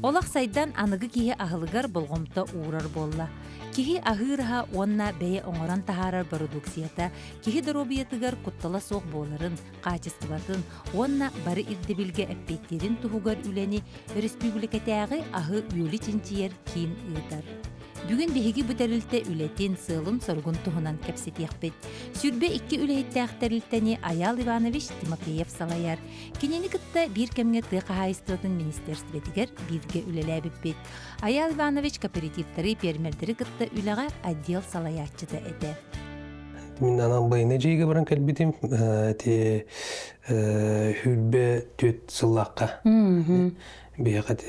Олақ сайдан анығы кихи ахылыгар болғымта уурар болла. Кихи ахыраха онна бәйе оңоран тахарар продукцията, кихи доробиятыгар куттала соқ боларын, качестватын, онна бары ирдебилге әппеттерін туһугар үләни республикатағы ахы үйілі чинчиер кейін ыытар. Бүгін беһиги бүтәрілті үлетин сылын соргун туһунан кәпсетияқпет. Сүрбе 2 үләйттәқтәрілтәне Аял Иванович Тимофеев салаяр. Кенені кытта бір кәмге тыға хайыстыратын министерстветігер бірге үлеләбіппет. Аял Иванович кооперативтары пермердері кытта үләға отдел салаячыды әді. Мен анан байына жейге баран кәлбетім, хүлбе төт сыллаққа. Бейқат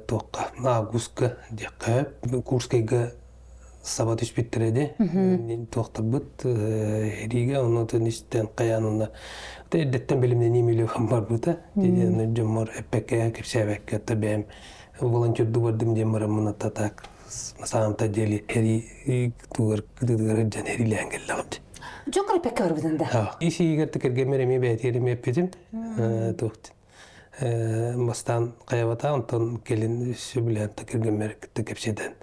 тоққа августқа деққа курскайға сабат үшпеттіреді. Тоқтар бұд әриге, оны түністен қаянына. Әдеттен білімде немелі бар бұда. Жомар әппәкке, кепсәбәкке бәйім волонтерді бардым дем барам мұна татақ. Масағамта дели әри туғыр күдігір жан әрилі әңгелі. Жоқыр әппәкке бар бұдында? Isi егерті кіргемереме бәйтереме әппетім тоқты. Мастан қаявата, онтан келін сөбілен тәкіргенмер кепседен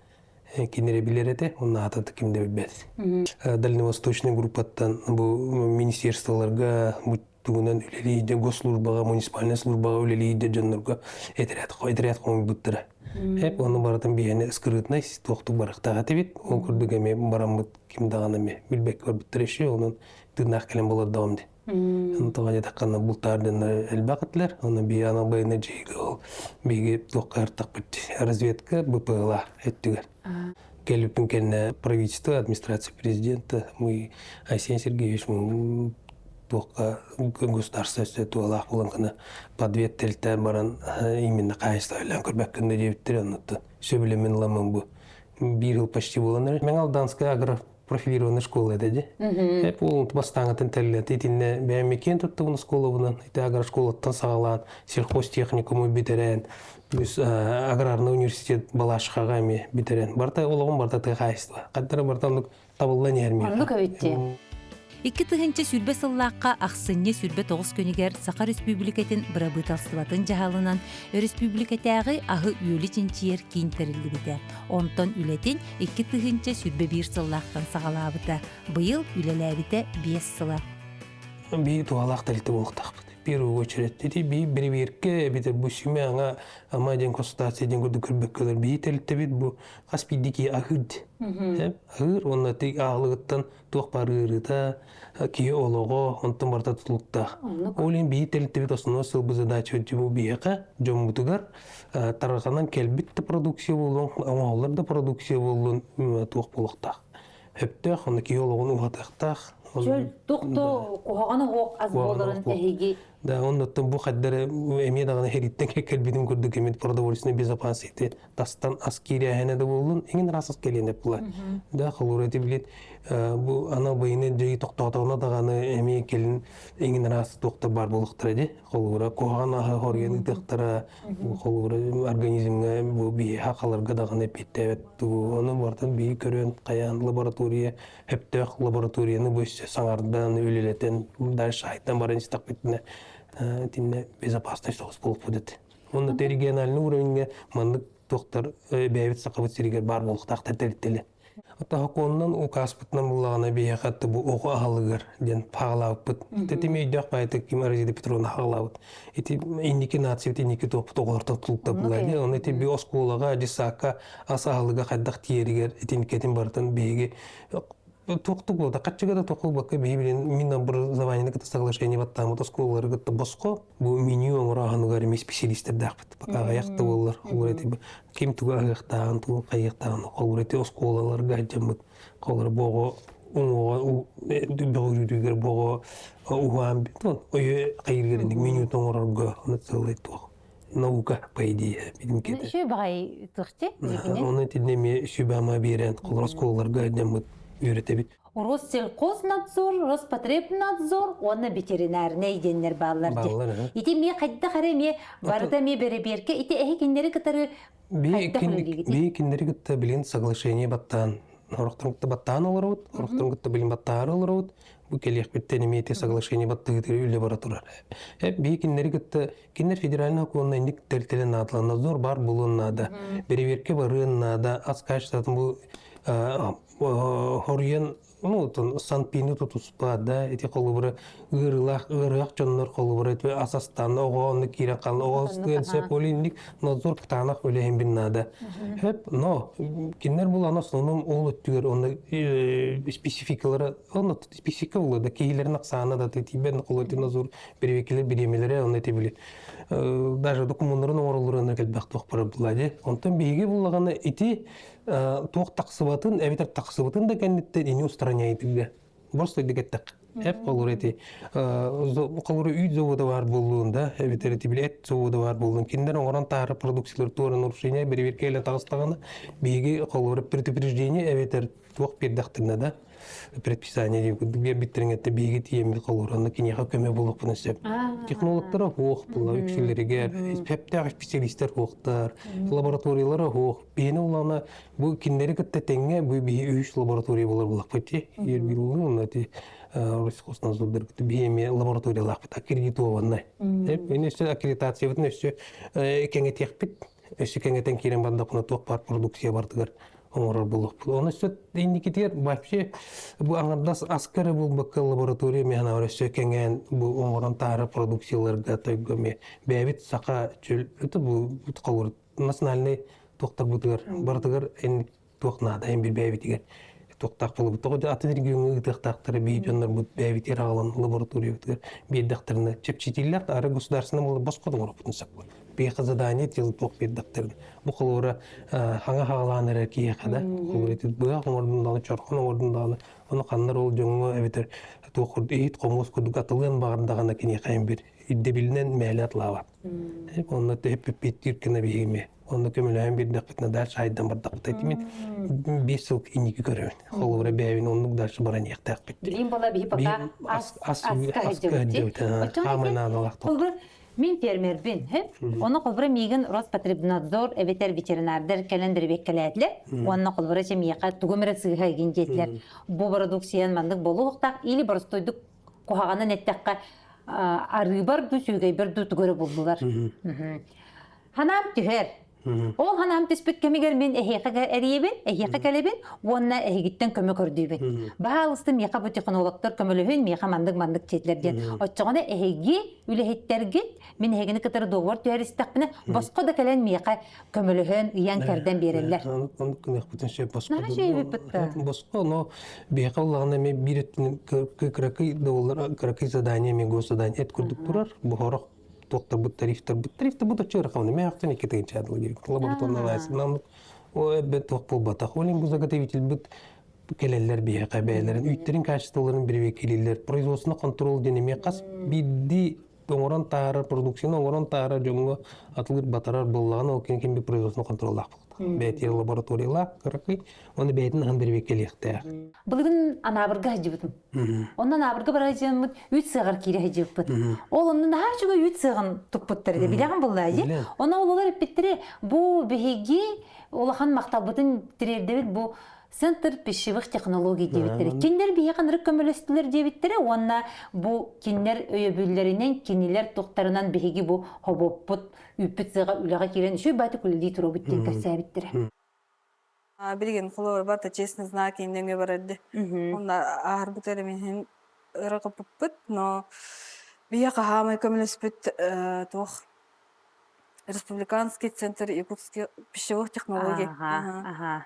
кенере білер еді, оны ататы кемде білбәді. Дальневосточный группаттан бұл министерстволарға бұттығынан үлелейді, госслужбаға, муниципальный службаға үлелейді жонларға әтерет қоңы бұттыра. Әп, оны баратын бейені ұскырытынай, тоқтық барықтаға тебет, ол күрдігеме барамыд кемдағанаме білбәк бар бұттырешу, оның тыңнақ кәлем болады дауымды. Онтоға жатаққанна бұлтардың әлбақытлар, оны бей ана байына жейгі ол бейге тоққа артақ бітті. Разведка БПЛА әттігер. Кәліппін кәліне правительство, администрация президента, мы Айсен Сергеевич, мы тоққа государство өстеті олақ боланқына подвет тәлттәр баран именно қайысты ойлан көрбәккінді жебіттер онытты. Сөбілемен ламын бұл. Bir yıl почти боланыр. Мен алданская агропрофилированная школа әдеді. Әп ол бастаңатын тәлілет. Етіне бәйім екен тұтты бұны школабынан. Еті агрошколаттан сағалан, сельхозтехникумы бітерен, аграрный университет балашықаға ме бітерен. Барта олығын барта тайқайсты. Қаттары бартан табылдан әрмей. Орлық әветте. Икки тыгынча сүрбе сыллаққа ақсынне сүрбе 9 көнігер Сақа Республикатын бұрабыталсыватын жағалынан республикатағы ағы үйілі чинчиер кейін тәрілді біті. Онтон үлетін икки тыгынча сүрбе 1 сыллақтан сағалабыта. Бұйыл үлеләбіті 5 сыла. Би туалақ тәлті болықтақ бұд. Первую очередь, эти берверке, бите бусюме аңа амаден консультация ден көрді көрбеккелер би тәлті бит бу қаспиддики ахыд. Ахыр, онна тек ағылығыттан туақ барырыта, кие олығы, онтан барта тұтылықта. Олен би тәлті бит осыны сыл бұзы дачы өтті бұл бейеқа, жон бұтығар, тарғанан кәлбітті продукция болуын, аңағылар да продукция болуын туақ болықтақ. Өптіқ, онна кие олығын ұғатықтақ. Жөл тоқты қоғаны оқ аз боларын әйге. Да, оннаттан бұл қаддары әме дағаны хериттен кәлбетін көрдік әмет продовольственной безопасности тастан аскери әйіне де болуын, еңін расыз келен әп бұлар. Да, қылыр әті білет, бұл ана байыны жайы тоқтағына дағаны әме келін еңін расыз тоқты бар болықтыр әде. Қылыр қоған аға хорген ұтықтыра, қылыр организмға бұл бейі хақаларға дағаны әпетті әбетті. Оны бартын бейі көрен қаян лаборатория, әптіқ лабораторияны бөсі саңардан өлелетен, дәл шайттан барын істақ бетіне тинне безопасность тоғыз болып бұдет. Онда региональный уровенге мандық тоқтар бәйбет сақабыт серегер бар болықтақ тәтелеттелі. Ата хақуыннан указ бұтынан бұлағына бейе қатты бұл оғы ағалығыр ден пағылауыт бұд. Тәтеме үйдіқ байты кем Аризида Петровна ағылауыт. Эти индики нация, индики тоқпыт оғыларта тұлықта бұлайды. Оны эти би осколаға, жисаққа, ас ағалыға қайдақ тиерігер, этинкетін бартын бейге тоқтық болды. Қатшыға да тоқыл баққа бейбілен миннан бір завайны кіті соглашение баттамы тосколары кітті босқо. Бұл меню оңыр ағанығар еме специалистер дақпыт. Баққа аяқты болылар. Қолыр әте кем түгі аяқтаған, түгі қайықтаған. Қолыр әте осколалар ғайджамыд. Қолыр боғы оңыға бөғірігер боғы ұғам бетін. Ойы қайыргеріндік меню тоңырарға оны целый тоқ. Наука, по идее, білім кеді. Шөй бағай тұқты? Оны теднеме шөбәма берен. Қолыр осколаларға ғайджамыд. Россельхознадзор, Роспотребнадзор, оны ветеринарный денер баллар. Ити ме қайда қарай ме барда ме бере-берке, ити әйі кендері кітары қайда құрылығы? Бей кендері кітті білен соглашение баттан. Орықтың кітті баттан олар өт, орықтың кітті білен баттар олар өт. бу келехбиттен имеете соглашение баттыгытыры үле бара турар. Би киннери гытта киннер федеральный оконна индик тертелен атлана зор бар булуннада. Береверке барыннада аскаштатын бу хорьен санпини тутуспа да эти колубры ырыак жоннор колубры асастан огоны кире калны огостыгенсе полиндик надзор ктанах өлеһин биннада хеп но кинер бул ана сонун ол өттүгөр оны спецификалары оны специфика болду да кейлерин аксаны да тибен колотин надзор берекелер биремелери оны тебилет даже документтарын ороллорун келбек токпара булади онтон биги буллаганы ити тоқ тақсыбатын, әбетер тақсыбатын да кәнеттен ені устраняйдыға. Просто дегеттік. Әп қолыр әте. Қолыры үй завода бар болуында, әбетер әте біле әт завода бар болуын. Кендер оңыран тағыры продукциялар туарын ұршыне, береверкейлі тағыстағаны, бейге қолыры предупреждение әбетер тоқ бердақтығына да. Предписание биттерин этте беги тиемил колораны кинеха көмө болуп пунсеп. Технологтора хох була үксүлерге, пептер специалисттер хохтар, лабораториялары хох. Бени улана бу киндери кетте теңге бу би 3 лаборатория болор булак пати. Ер бирулу нати Роскоснадзор биеме лабораториялар аккредитованный. Эне аккредитация бутун өсө кеңе техпит, өсө кеңетен кирен бандапына ток бар продукция бардыгар. Оңорор болуп. Оны сөт индикатор вообще бу аңардас аскары бул бакка лаборатория механа өрөсө кеңен бу оңорон тары продукцияларга төгөме бебит сака чөл өтө бу колор национальный токтор бутугар бардыгар эн токнада эн бир бебитигер токтак болуп тогда атыргүйүнгө токтактары бейжоннор бут бебитер алган лаборатория бутугар бирдактарына чепчитиллер ары государственный боскодон оропутунсак бейхы задание тел ток бердактарын. Бу колора хаңа хагаланыр киехада. Колоритит буя ордундагы чорхон ордундагы. Оны каннар ол жоңго эбетер токурд эйт комос кудук атылган багындагына кене кайын бир идде билинен мәлят лава. Онны теп петтиркене бейме. Онны көмөлөйөн бир дакытна да шайдан бар дакыт айтымын. 5 жыл иники көрөм. Колора бейвин оннук дальше баран яктак бит. Билим бола бии пока аска Мен фермербин, оны қолбыра мейгін Роспотребнадзор, эветер ветеринардер кәлендер беккеләтлер, оны қолбыра жемейқа түгімірі сығыға генжетлер. Бұл продукциян мандық болу ұқтақ, или барыстойдық қоғағаны неттаққа ары бар ду сүйгей бір ду түгірі болдылар. Ханам түхер. Ол ханам теспет кемигер мен эхеқа әрейбін, эхеқа кәлебін, онына эхегіттен көмі көрдейбін. Бағалысты меқа бұ технологтар көміліхін меқа мандық четлерден. Отчағына эхеги, үлехеттерген, мен эхегіні кітары доғыр түйәрістіқпіні, босқо да кәлен меқа көміліхін ұян кәрден берелер. Босқо, но беқа олағына мен бір өттін кракай задание, мен госзадание әт күрдік тұрар, бұхарақ тоқтар бұд тарифтар бұд очыр қауны. Мен ақтан екі тегін чадылы керек. Лабораторный лайсынан бәт тоқ бол батақ. Олен бұл заготовитель бұд келелер бейқа бәйлерін, үйттерін качестволарын бірве келелер. Производствоны контрол денеме қас бидді оңыран тағыры, продукцияны оңыран тағыры жоңғы атылыр батарар болағын ол кен бі производствоны контрол ақпылды. Бәйтер лабораториялар қырқы, оны бәйтін ған бірве келектер. Бұлығын анабырға жібітім. Ондан абырға бара жемін үт сығыр кейлі жібіт. Ол ондан har жүгі үт сығын тұқпыттары да білеген бұл әйі. Оны олар өппеттері бұл бігеге олақан мақтал бұтын тірердебет бұл Центр пищевых технологий дебиттері. Кендер бейеқан рық көмілістілер дебиттері, онна бұл кендер өйебілерінен, кенелер тоқтарынан бейге бұл хобоппыт, үппіт сыға үліға керен үші бәті күлді тұру біттен кәрсәбіттері. Білген қолуыр барта честный знак емденге барады. Онда ағыр бұтары мен ұрығы бұппыт, но бейе қағамай көміліспіт тоқ Республиканский центр якутских пищевых технологий.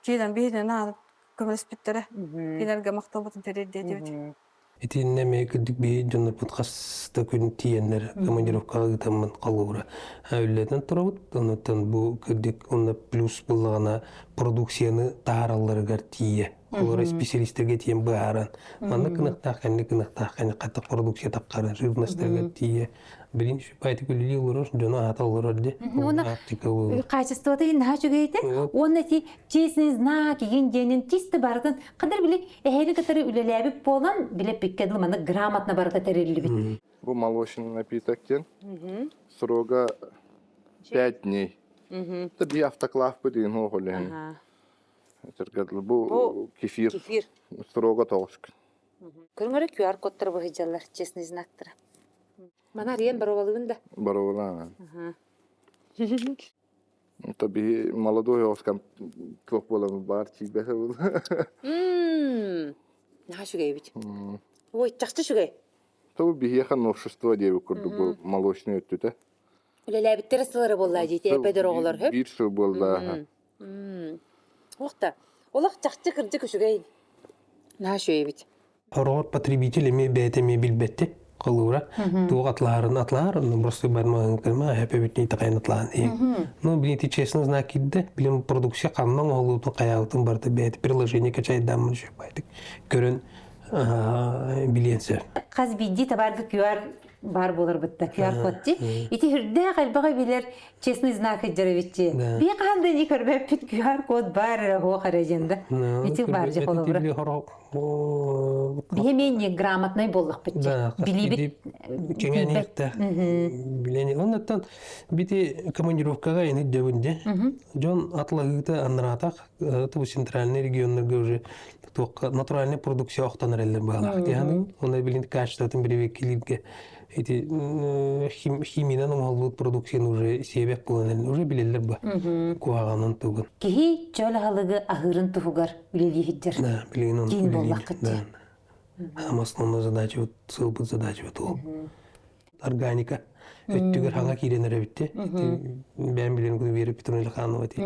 Кейден бейден ағыр көміліспіттері. Кейдерге мақтал бұтын тереді дебет. Этинне ме күдүк бей жонор подкастта күн тиеннер командировкага гытамын калуура. Өлледен турабыт, онотон бу күдүк онда плюс булгана продукцияны таараларыгар тие. Олар специалисттерге тиен бааран. Манда кынактак, катык продукция тапкары, жирностерге тие. Билин шупайты күлүли олар жона аталар де. Качествода инна жүгейден, оны ти честный знак еген денин тисті бардың, қадар біле эхері катары үлеләбіп болан, біле пеккеділ маны грамотна барды тәрелі бит. Бұл молочный напитоктен срока 5 дней. Это би автоклав бідеген оғылен. Бұл кефир. Срока толшық. Көрүңөрө QR кодтор быһыжаллар, честный знактар. Мана риен барабалыгын да. Барола. Это би молодой оскам клопполам бар чибе. Наха шугай бит. Ой, чакчы шугай. То би яхан новшество деп көрдүк бу молочный өттүтө. Үлеләбиттер сылары болла дейти, эпедер оғылар, хөп? Бир жыл болды. Оқта, олақ чакчы кырдык шугай. Наха шугай бит. Орор потребитель эми бәтеме билбетти. Колура. Туг атларын, просто бармагын кырма, хәпе битни тагын атлан. Ну, блин, честно знак идде, билем продукция канның олутун каягытын барды бәт приложение качайдан мын шупайтык. Көрөн биленсе. Қаз бидди табарды QR бар болар бітті, QR кодти. Ити хүрді қалбаға билер честный знак ыджаровичи. Би қанды не көрбәппет QR код бар хо қараженді. Ити бар же қолы бұра. Бие мен не грамотный болдық бітті. Билибит. Кеңенекті. Билені. Оннаттан бити командировкаға ені дөбінде. Жон атлағыты анратақ, бұл центральный регионларға уже натуральный продукция оқтан әрелер бағалақ. Оны білінді качестватын біревекелерге эти химиядан оңалдық продукцияны уже себеп болан уже билелер ба. Куағанын туғын. Кихи чөл халығы ахырын туғығар үлелі хиджар. Да, билеген он Кейін боллақ кітті. Основная задача, вот сылбыт задача вот ол. Органика. Өттігер хаңа кейренер әбітті. Бән білен күді веріп бітірін жылқаны бәті.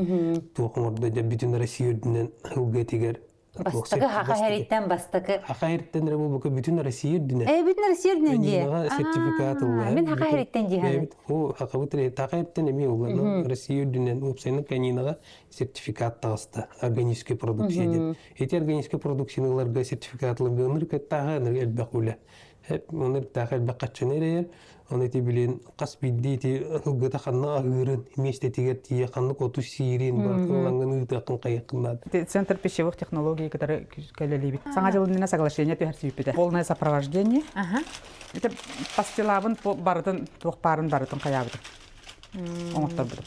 Туғын орда бүтін Россия үрдінен ғылға тегер. Бастықы хақа хәреттен бастықы. Хақа хәреттен рәбі бұл бүтін Россия үрдінен. Бүтін Россия үрдінен де? Сертификат ұлға. Мен хақа хәреттен дейханы. Хақа бұтыр тақа хәреттен әме ұлға. Россия үрдінен ұпсайның канинаға сертификат тағысты. Органический продукция деп. Эти органический продукцияларға сертификатларға ұныр кәттаға әлбәқ ұлы. Оныр тағы әлбәқ қатшын әрейер. Оны те білен қас бидді те ұлғыта қанна ағырын, месте тегер тие қанлық оту сирен, барқылаңын ұйтақын қайықынады. Центр пищевых технологий, который кәлелебит. Саңа жылынына соглашение түйір сүйіппеді. Полное сопровождение. Это пастилабын барытын, туқпарын барытын қаябыды. Оңықтар бұды.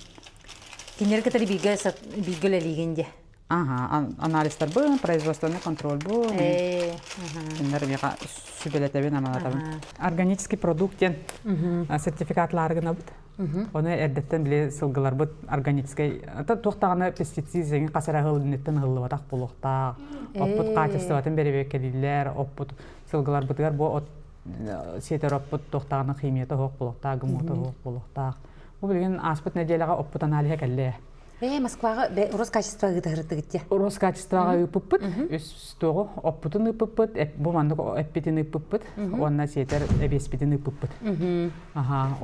Кенер кітері бейгілі легенде. Анализтер бұл, производственный контроль бұл. Кенер меға сүбелетебен аманатабын. Органический продуктен сертификатларығына бұд. Оны әрдеттен біле сылғылар бұд органический. Тоқтағаны пестицид зеңін қасыра ғылдынеттен ғылы батақ болуқта. Оппыт качествоватын беребек келілер, оппыт сылғылар бұдығар бұл сетер оппыт тоқтағаны химияты хоқ болуқта, гымуты хоқ болуқта. Бұл білген аспыт неделіға оппыт аналиға кәлі. Москваға Роскачествоға ғытығырды кетте? Роскачествоға үпіппіт, үстоғы оппытын үпіппіт, бұмандық өппетін үпіппіт, онына сетер әбеспетін үпіппіт.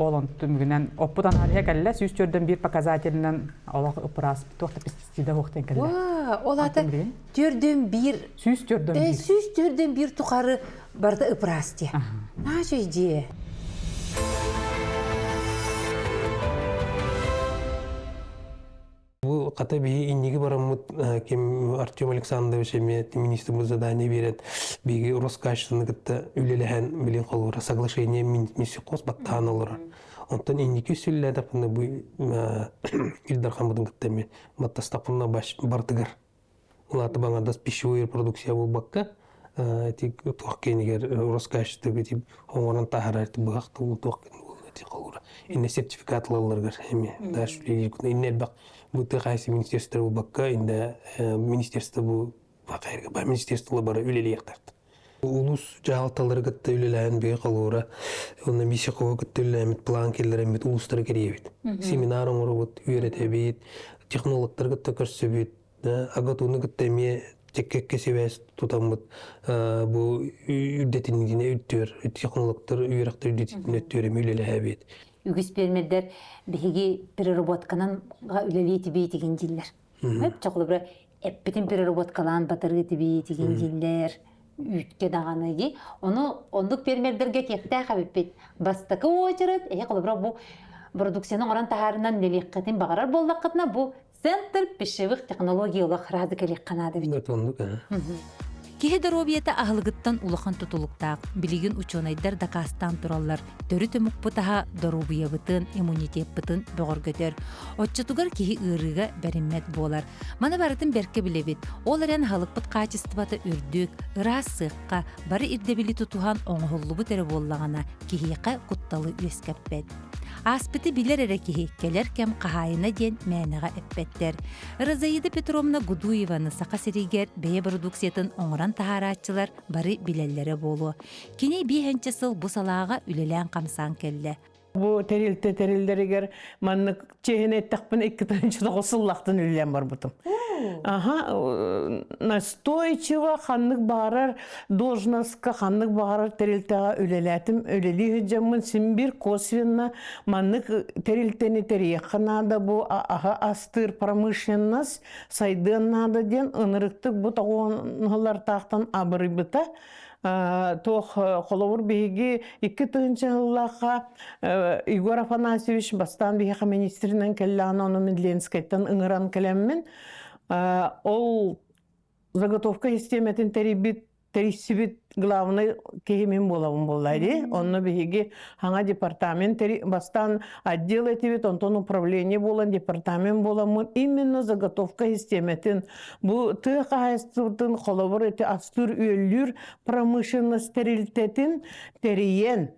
Ол мүгінен оппыт аналиға кәлі, сүйістерден бір показателінен олақ ұпырас, тоқты пестицида оқтен кәлі. Ол аты түрден бір... Сүйістерден бір тұқары барды ұпырас де. На жүйде? Бұл қата бейі иннеге барамыд Артем Александрович министріміз задание берет. Бейге Роскачествоны кітті үлеліген білен қолуыра соглашение миссиқос баттаған олыра. Онтан иннеге сөйлі әдапыны бұл Илдархан бұдың кіттімен маттастапына бардығыр. Олаты бағандас пищевой продукция бұл баққа. Туақ кенегер Роскачествоны кітіп оңырын тағар әрті бұғақты бұл туақ кенегер. Инне сертификатлыларгар эми да шулей инне бак бутты кайсы министерство бакка инде министерство бу бакайга ба министерство бара үлелектарт. Улус жалталары гытта үлелән бе калура. Онда мисиқова гытта үлелән план келләр бит улустар керебит. Семинар оңрубут үйрәтә бит, технологтар гытта көрсөбит, агатуны гытта ме теккекке себес тутамыт бу үддетинигине үттөр технологтор үйрәктер үддетинигине үттөр мүлеле хәбет. Үгіс бермелдер беги переработканан үлелі тибей деген жиллер. Хөп чоқлы бір әппетін переработкалан батырғы тибей деген жиллер. Үтке дағаныги. Оны ондық бермелдерге кекті қабіппет. Бастықы очырып, қылы бір бұл продукцияның оран тағарынан нелеққетін бағарар болдаққытына бұл Центр пищевых технологий олақ разы келек қанады бит. Киһи доробията аһылгыттан улахан тутулуктаах, билигин учонайдар дакастан тураллар, төрү төмүкпутаха доробиябытын, иммунитетпытын бөгөргөтөр. Отчотугар киһи ырыга бериммет болар. Мана барытын берке билебит, ол эрен халыкпыт качествата үрдүк, ырас сыхка, бары ирдебили тутухан оңохоллубут эре боллагана, киһиэхэ кутталы үескеппет. Аспыты билер эре киһи, келер кем кахайына ден мээнэҕэ эппеттер. Розаида Петровна Гудуеваны сақа сиригер бэйэ продукциятын оңоран тахараатчылар бары билеллере болу. Кини бейхенче сыл бу салааға үлелән камсан келле. Бу терилдеригер маннык чехенеттакпын 2-9 сыллактын үлелән бар бутум. Настойчиво ханнык барар должностка ханнык барар терилтега үлеләтим үлели хыджамын симбир косвенно маннык терилтени терияхнада бу астыр промышленность сайдын надо ден ынырыктык бу тагонлар тактан абырыбыта тох холовур биги 2-нчы жыллаха Игорь Афанасьевич бастан биха министринен келланы оны Медленскайттан ыңыран келеммен ол заготовка системетін терисибит главный кехимин болавын боллайды. Онны биги хаңа департамент бастан отдел этибит, онтон управление болан департамент боламын. Именно заготовка системетін бу тыхайстытын холовур эти астыр үйөллүр промышленность стерилитетін териен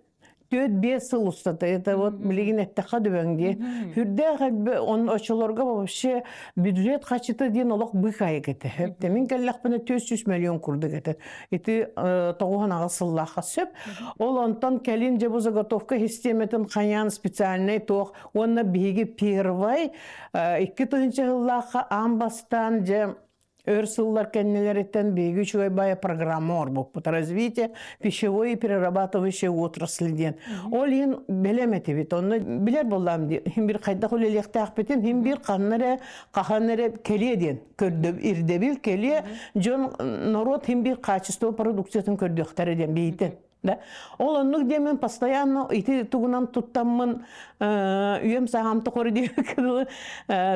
4-5 сыл устаты. Это вот билигин эттаха дөбөңге. Хүрдэ он очолорга вообще бюджет хачыты ден олок быхай кете. Темин келлахпыны 400 миллион курды кете. Эти тоғухан ағысыллаха сөп. Ол онтан келин же бу заготовка системетін хаян специальный тоқ. Онна биги первай 2-нчы жыллаха амбастан же Өрсыллар кеннелереттен бейгі чуай бая программа орбук. Бұт развитие пищевой и перерабатывающей отрасли ден. Ол ен белеметі бит. Оны білер болам де. Хим бір қайдақ өлелекті ақпетін, хим бір қаханары келе ден. Ирдебіл келе, жон народ хим бір качество продукциясын көрдіқтері ден бейтін. Ол оннук демен постоянно ити тугунан туттаммын үйем сағамты қоры дейбекілі.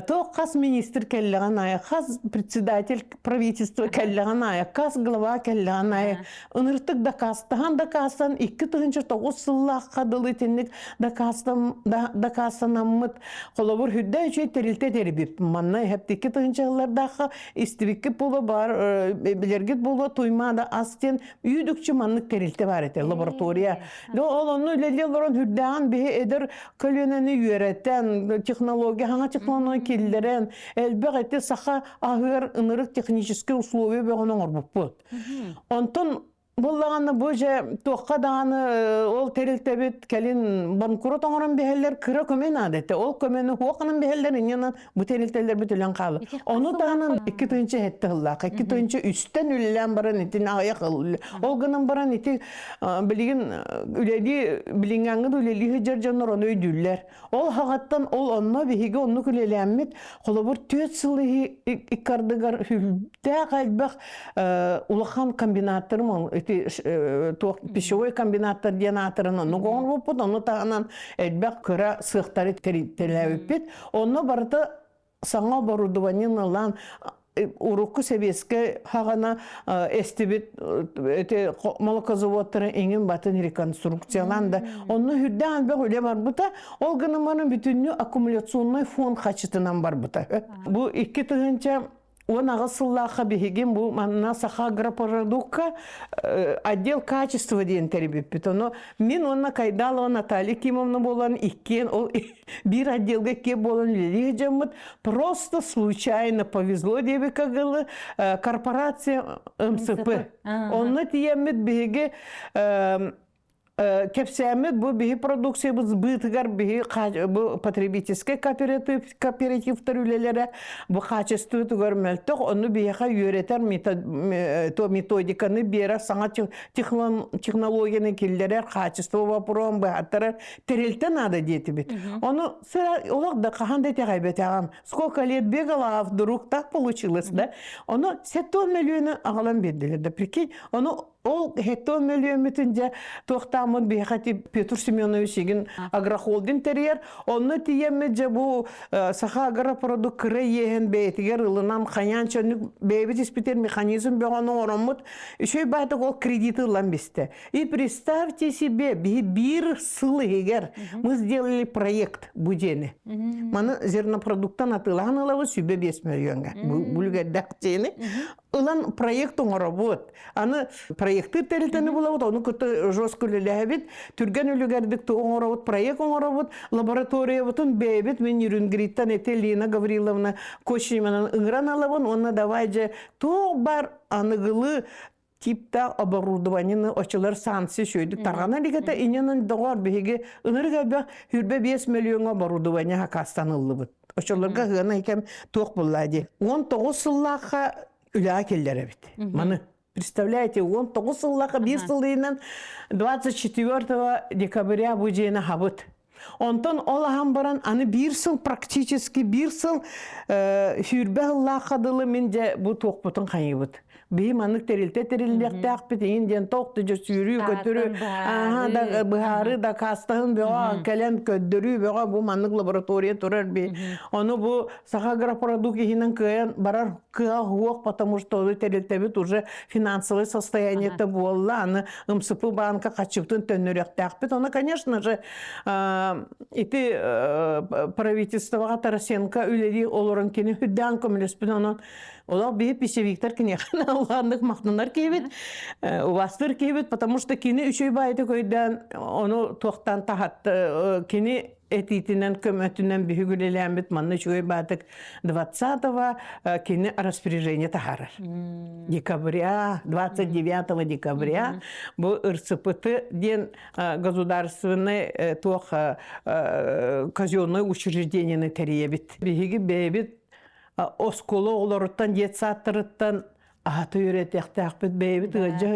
То қас министр келліған ая, қас председатель правительства келліған ая, қас глава келліған ая. Үнірттік дакастыған дакастан 2-9 сыллақ қадылы теннік дакастанаммыт қолабыр хүдді үшей терілте теребіп. Манна әпті 2 жыллардағы истібіккі болу бар, білергет болу туймада астен үйдікчі маннық терілте бар лаборатория. Ол onu лелелерон хүрдән бе эдер көлөнәне үйрәтән технология хаңа технология киллерен әлбәгатә саха агыр ынырык технический условия бегонор буппут. Онтон Боллаганы бөже тоққа дағаны ол терілтебет кәлін банкурот оңырын бәхелер кірі көмен адетті. Ол көмені хуақының бәхелер иненен бұ терілтелер бүтілен қалы. Оны дағының 2-нчы әтті ғыллақ, 2-нчы үстен үлілен баран етін аяқ ғылы. Ол ғының баран еті білген үледі білінгенгі үлелі жер жаныр оны өйділер. Ол хағаттан ол онына бейге оны күлелемет қолыбыр 4 сылы икардығар хүлді қалбақ улахан комбинаттырым пищевой комбинаттар дианаторын оны гоңыр бұппыд, оны тағынан әлбәк күрі сықтары теләуіппет. Оны барды саңа барудыванин алан урукку себеске хагана эстибит молокозаводтары эңин батын реконструкцияланды. Оны хүрдән бе үле бар бута, ол гыныманын бүтүннү аккумуляционный фонд хачытынан бар бута. Бу 2-нчы он агысыллаха бихигин бу манна саха агропродукка отдел качества ден теребиппит. Но мен онна кайдалова Наталья Кимовна болан иккен, ол бир отделга ке болан лежамыт. Просто случайно повезло дебе кагылы корпорация МСП. Онна тиемет бихиги кепсемет бу бихи продукция бу сбытыгар бихи бу потребительский кооператив төрүлелере бу качество түгөрмөлтөк оны бияка үйрөтөр методиканы бера саңа технологияны киллерер качество вопром баатар терилте надо дети бит. Оны олак да кахандай тегайбетагам. Сколько лет бегала, а вдруг так получилось, да? Оны 7 миллиона агалам бердилер, да прикинь. Оны Ол хетто мөлөмүтүнже тохтамын бехати Петр Семеновичигин агрохолдинг терьер, онны тиемме же бу саха агропродукт кыра ехен бейтигер ылынан ханянчонук бейбит испитер механизм бегону оромут, еще байтык ол кредиты ылан бесте. И представьте себе, бир сылы егер мы сделали проект будене. Маны зернопродуктан атылан ылавы сүбе 5 миллионга. Бүлгәддәк тени. Ылан проект оңоработ. Аны проекты терилтени булабыт, оны көтө жоскөлеләбит, түргән үлүгәрдик оңоработ, проект оңоработ, лаборатория бутун бебит, мен Юрингриттан Этелина Гавриловна Кошименен ыңран алабын, оны давай же то бар аныгылы типта оборудованияны очылар сансы шөйді тарғана лигета иненен доғар беге ынырға бе хүрбе 5 миллион оборудования хакастанылы бұд. Очыларға ғана екем тоқ бұллады. 19 сыллаға үлі келдері бит. Маны представляете, 19 сыллаға бір сыллайынан 24 декабря бұжейна хабыт. Онтон олахан баран аны bir сыл практически bir сыл хүрбе лақадылы мен же бұ тоқ бұтын қайыбыд. Бейім анық терилте-терилдекті ақпет еңден тоқты жо сүйрі көтірі, да бұхары да кастығын беға кәлен көддірі беға бұл манық лаборатория тұрар бей. Оны бұл саха агропродукт ехінен көйен барар кыға хуақ, потому что ол терилтебет уже финансовый состояние-то болла, аны ымсыпы банка қачыптың төнніректі ақпет. Оны, конечно же, ити правительствоға Тарасенко үлері олырын кені хүдден көмілеспін оның. Олар бейіп пешевиктер кіне алғандық мақтанар кейбет, увастыр кейбет, потому что кені үшөй байды көйден оны тоқтан тахатты, кені этитинен көмөтінен бүйгілелен бет, манны үшөй байдық 20-го кені распоряжение тахарар. 29 декабря бұл РЦПТ ден государственный тоқ казенный учреждениені тәрие бейгі бейбет осколы оларыттан, детсаттырыттан аты үйретекті ақпет бейбіт,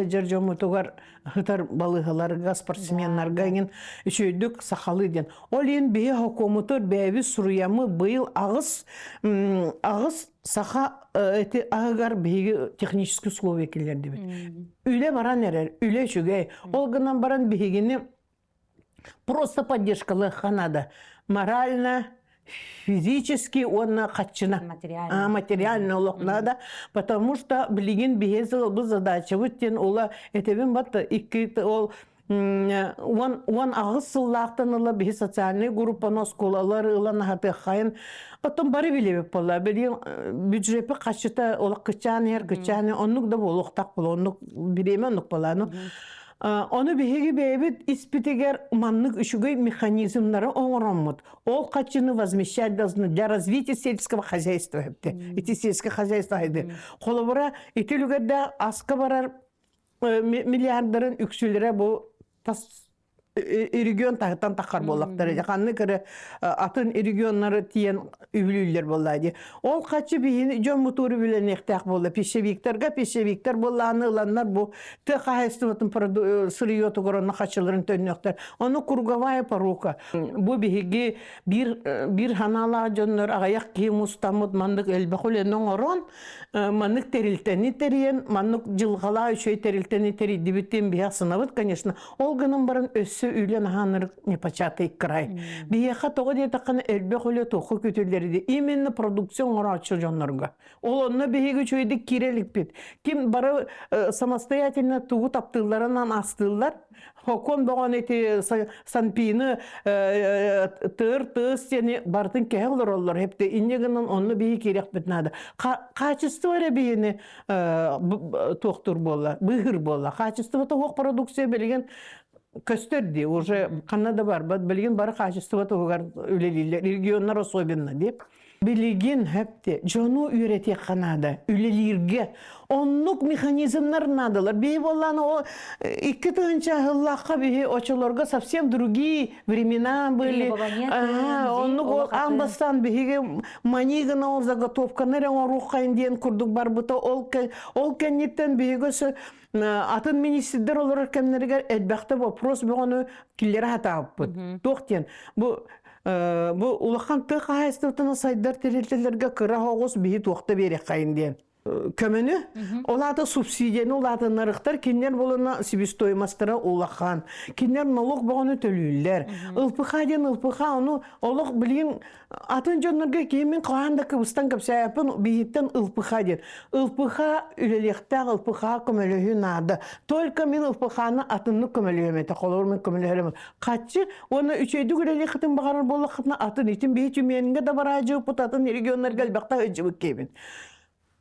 жыр жомытуғар ғытар балығыларға, спортсменларға үшөйдік сақалы ден. Ол ең бейі хокомутыр бейбі сұруямы бұйыл ағыз сақа ағығар бейгі техническі условия келерді бейбіт. Үйле баран әрер, үйле жүгей. Ол ғынан баран бейгені просто поддержкалы қанады. Морально, физически он качина материально локнада, потому что билигин бихезил бы задача вот тен ола этебин бат икки ол он агысыллактан ола бихи социальный группа носколалар ылан хаты хайын потом бары билебе пола билин бюджеты качыта ола кычан ер кычан оннук да болохтак бол оннук биреме оннук болану. Onu bihegi beybit испитигер маннык үшүгөй механизмнары оңороммут. Ол качыны возмещать должны для развития сельского хозяйства. Эти сельское хозяйство айды. Холобура итилүгерде аска барар миллиардарын үксүлөрө бу регион тағыттан тақар болақтары. Жақанны кірі атын регионнары тиен үбілілер болады. Ол қачы бейін жон мұтуры білен ектақ болды. Пешевиктер боланы ұланлар бұл тұқ ағайстыватын сырыйоты қорына қачыларын төннектер. Оны круговая порука. Бұл бейге бір ханала жонлар ағаяқ кейім ұстамыд мандық әлбәқіленің орын мандық терілтені терен, мандық жылғала үшөй терілтені тері дебеттен бейақ сынабыд, конечно. Ол гының барын өссі үйлен ағаныр непочатый край. Бейеқа тоғы детақаны әлбәқ өлі тоқы көтелері де. Именно продукцион орачы жонларға. Ол онына бейге чөйді керелік бет. Кем бары самостоятельно туғы таптыларынан астылар. Хокон боған еті санпиіні тыр-тыс сені бартын кәғылыр олар. Хепті инегінің онына бейге керек бітнады. Качество var beyini tohtur bolla, bıhır bolla. Качество тоқ продукция белген көстерді. Уже Канада бар, белген бары качество тоғар үлелілер, регионlar особенно деп. Білген хепте, жону үйрете Канада, үлелерге. Онлuk механизмлар надылар. Бей болланы о 2 жыллаққа бей очыларға совсем другие времена были. Онлuk ол амбастан бейге манигына ол заготовканы рухайын дейін күрдік бар бұта. Ол кәнеттен бейге атын министрдер олар кәмнерігер әлбәқті вопрос бұғаны келері хатағып бұд. Тоқтен, бұл улақан тұқ ағайстығытыны сайдар терелтелерге кыра хоғыз бейі тоқты берек қайын дейін. көмөнү оларды субсидияны оларды нарықтар кинер болана себестоимостьтара улахан кинер налог богону төлүллер ылпыха ден ылпыха ону олог билин атын жоннорга кийимин каанда кыбыстан капсаяпын бийиттен ылпыха ден ылпыха үлелектак ылпыха көмөлөһү наада только мен ылпыханы атынны көмөлөмете колор мен көмөлөһөм качы оны үчөйдү үлелектин багарар болакытна атын итин бейт үменинге да баражы путатын регионнар галбакта ыжыбык кейбин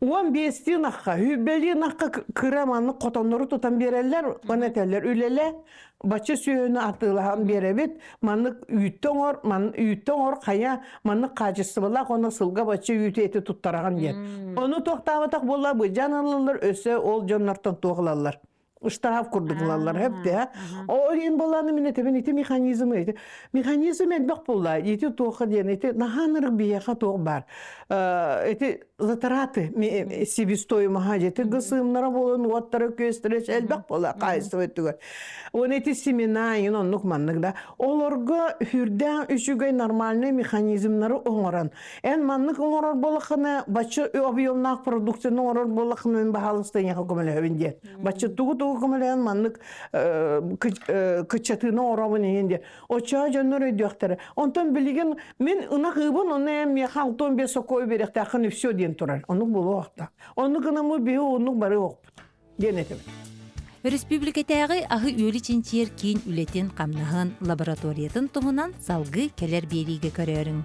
15 наққа, хүббелі наққа кыраманы қотонлары тұтан берелер, қонетелер үлеле, бачы сүйені атылаған беребет, маны үйттен ор қая, маны қажысы болақ, оны сылға бачы үйті еті тұттараған ден. Оны тоқтаватақ бола бұ, жаналылар өсі ол жоннартан тоғылалар. Штраф курдыгылалар hep de. O yen bolanı minete ben ite mekanizmi ite. Mekanizm etbek bolla. Ite toğu diyen ite nahanırık bir yaka toğu var. Ite zatarаты себестоимость ite gısımlara bolun ottara köstüreç elbek bolla kayısı ötüge. On ite semina yine onluk manlıkda. Olorga hürden üçüge normalne mekanizmları oğuran. En manlık oğurar bolakını başı obiyomnak produksiyonu oğurar bolakını ben bahalıstan yaka kumele hövündiyen. Başı tuğu kumeleyen manlık kıçatını oğramın yende. O çağa canlar ödüyaktara. Ondan bilgen men ınak ıbın onu hem yakalton bir sokoy berek takın üfsyo diyen turar. Onu bulu oqta. Onu kınamı bihi onu bari oqput. Denetim. Республикатағы ағы өлі чинчер кейін үлетін қамнағын лабораториятын тұғынан салғы келер бериге көрерін.